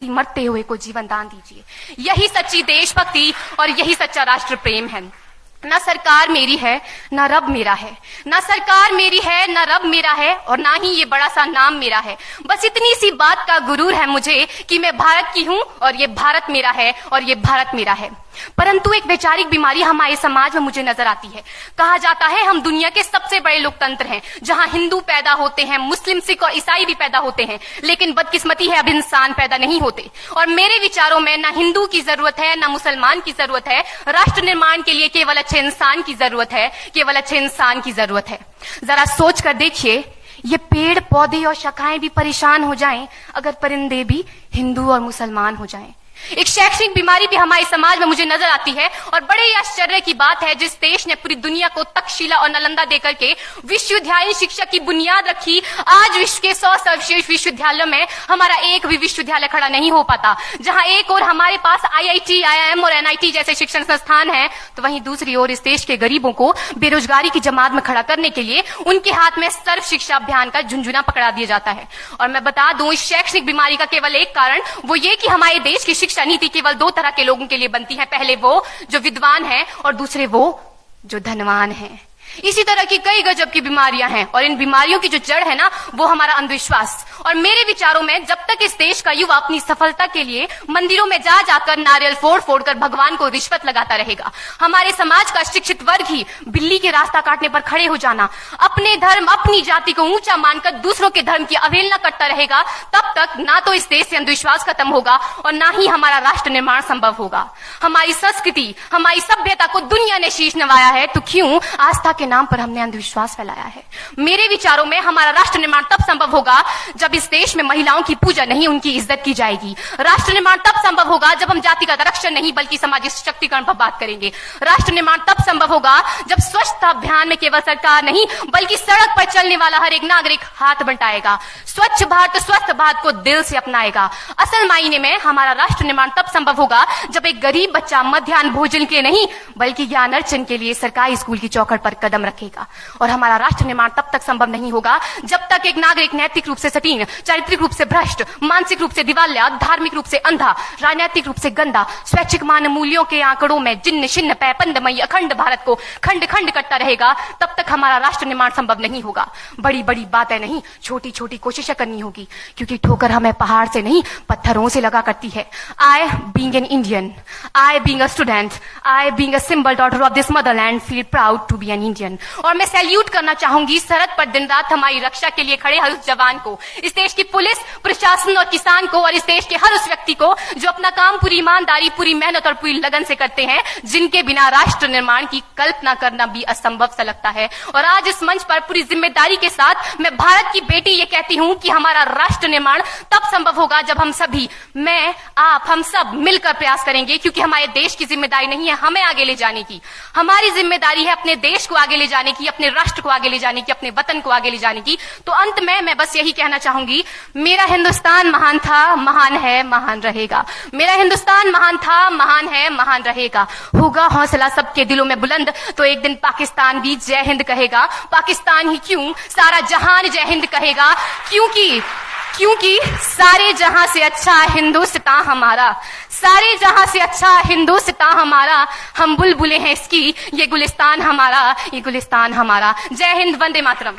मरते हुए को जीवन दान दीजिए। यही सच्ची देशभक्ति और यही सच्चा राष्ट्र प्रेम है। ना सरकार मेरी है ना रब मेरा है, ना सरकार मेरी है ना रब मेरा है, और ना ही ये बड़ा सा नाम मेरा है। बस इतनी सी बात का गुरूर है मुझे कि मैं भारत की हूं और ये भारत मेरा है और ये भारत मेरा है। परंतु एक वैचारिक बीमारी हमारे समाज में मुझे नजर आती है। कहा जाता है हम दुनिया के सबसे बड़े लोकतंत्र हैं, जहां हिंदू पैदा होते हैं, मुस्लिम, सिख और ईसाई भी पैदा होते हैं, लेकिन बदकिस्मती है अब इंसान पैदा नहीं होते। और मेरे विचारों में ना हिंदू की जरूरत है ना मुसलमान की जरूरत है। राष्ट्र निर्माण के लिए केवल अच्छे इंसान की जरूरत है, केवल अच्छे इंसान की जरूरत है। जरा सोच कर देखिए, ये पेड़ पौधे और शाखाएं भी परेशान हो जाएं अगर परिंदे भी हिंदू और मुसलमान हो जाएं। एक शैक्षणिक बीमारी भी हमारे समाज में मुझे नजर आती है, और बड़े ही आश्चर्य की बात है, जिस देश ने पूरी दुनिया को तक्षशिला और नालंदा देकर के विश्वविद्यालय शिक्षा की बुनियाद रखी, आज विश्व के 100 सर्वश्रेष्ठ विश्वविद्यालयों में हमारा एक भी विश्वविद्यालय खड़ा नहीं हो पाता। जहां एक और हमारे पास IIT, IIM और NIT जैसे शिक्षण संस्थान हैं, तो वहीं दूसरी ओर इस देश के गरीबों को बेरोजगारी की जमात में खड़ा करने के लिए उनके हाथ में सर्व शिक्षा अभियान का झुंझुना पकड़ा दिया जाता है। और मैं बता दूं, इस शैक्षणिक बीमारी का केवल एक कारण वो ये कि हमारे देश की शिक्षा नीति केवल 2 तरह के लोगों के लिए बनती है। पहले वो जो विद्वान हैं और दूसरे वो जो धनवान हैं। इसी तरह की कई गजब की बीमारियां हैं, और इन बीमारियों की जो जड़ है ना, वो हमारा अंधविश्वास। और मेरे विचारों में जब तक इस देश का युवा अपनी सफलता के लिए मंदिरों में जा जाकर नारियल फोड़ फोड़ कर भगवान को रिश्वत लगाता रहेगा, हमारे समाज का शिक्षित वर्ग ही बिल्ली के रास्ता काटने पर खड़े हो जाना, अपने धर्म अपनी जाति को ऊंचा मानकर दूसरों के धर्म की अवहेलना करता रहेगा, तब तक ना तो इस देश से अंधविश्वास खत्म होगा और ना ही हमारा राष्ट्र निर्माण संभव होगा। हमारी संस्कृति, हमारी सभ्यता को दुनिया ने शीश नवाया है, तो क्यों आस्था के नाम पर हमने अंधविश्वास फैलाया है? मेरे विचारों में हमारा राष्ट्र निर्माण तब संभव होगा जब इस देश में महिलाओं की पूजा नहीं, उनकी इज्जत की जाएगी। राष्ट्र निर्माण तब संभव होगा जब हम जातिगत आरक्षण नहीं बल्कि सामाजिक सशक्तिकरण पर बात करेंगे। राष्ट्र निर्माण तब संभव होगा जब स्वच्छता अभियान में केवल सरकार नहीं बल्कि सड़क पर चलने वाला हर एक नागरिक हाथ बंटाएगा, स्वच्छ भारत स्वस्थ भारत को दिल से अपनाएगा। असल मायने में हमारा राष्ट्र निर्माण तब संभव होगा जब एक गरीब बच्चा मध्याह्न भोजन के नहीं बल्कि ज्ञान अर्जन के लिए सरकारी स्कूल की चौखट पर कदम रखेगा। और हमारा राष्ट्र निर्माण तब तक संभव नहीं होगा जब तक एक नागरिक नैतिक रूप से सटीन, चारित्रिक रूप से भ्रष्ट, मानसिक रूप से दिवालिया, धार्मिक रूप से अंधा, राजनीतिक रूप से गंदा, स्वैच्छिक मान मूल्यों के आंकड़ों में जिन्न शिन्न पैपंदमयी अखंड भारत को खंड खंड करता रहेगा। तब तक हमारा राष्ट्र निर्माण संभव नहीं होगा। बड़ी बड़ी बातें नहीं, छोटी छोटी कोशिशें करनी होगी, क्योंकि ठोकर हमें पहाड़ से नहीं पत्थरों से लगा करती है। I being an Indian, I being a student, I being a symbol daughter of this motherland feel proud to be an Indian। और मैं सैल्यूट करना चाहूंगी सरहद पर दिन रात हमारी रक्षा के लिए खड़े हर उस जवान को, इस देश की पुलिस, प्रशासन और किसान को, और इस देश के हर उस व्यक्ति को जो अपना काम पूरी ईमानदारी, पूरी मेहनत और पूरी लगन से करते हैं, जिनके बिना राष्ट्र निर्माण की कल्पना करना भी असंभव सा लगता है। और आज इस मंच पर पूरी जिम्मेदारी के साथ मैं भारत की बेटी ये कहती हूं कि हमारा राष्ट्र निर्माण तब संभव होगा जब हम सभी, मैं, आप, हम सब मिलकर प्रयास करेंगे, क्योंकि हमारे देश की जिम्मेदारी नहीं है हमें आगे ले जाने की, हमारी जिम्मेदारी है अपने देश को आगे ले जाने की, अपने राष्ट्र को आगे ले जाने की, अपने वतन को आगे ले जाने की। तो अंत में मैं बस यही कहना चाहूंगी, मेरा हिंदुस्तान महान था, महान है, महान रहेगा। मेरा हिंदुस्तान महान था, महान है, महान रहेगा। होगा हौसला सबके दिलों में बुलंद तो एक दिन पाकिस्तान भी जय हिंद कहेगा। पाकिस्तान ही क्यों, सारा जहान जय हिंद कहेगा, क्योंकि सारे जहां से अच्छा हिंदुस्तान हमारा, सारे जहां से अच्छा हिंदुस्तान हमारा, हम बुलबुलें हैं इसकी, ये गुलिस्तान हमारा, ये गुलिस्तान हमारा। जय हिंद, वंदे मातरम।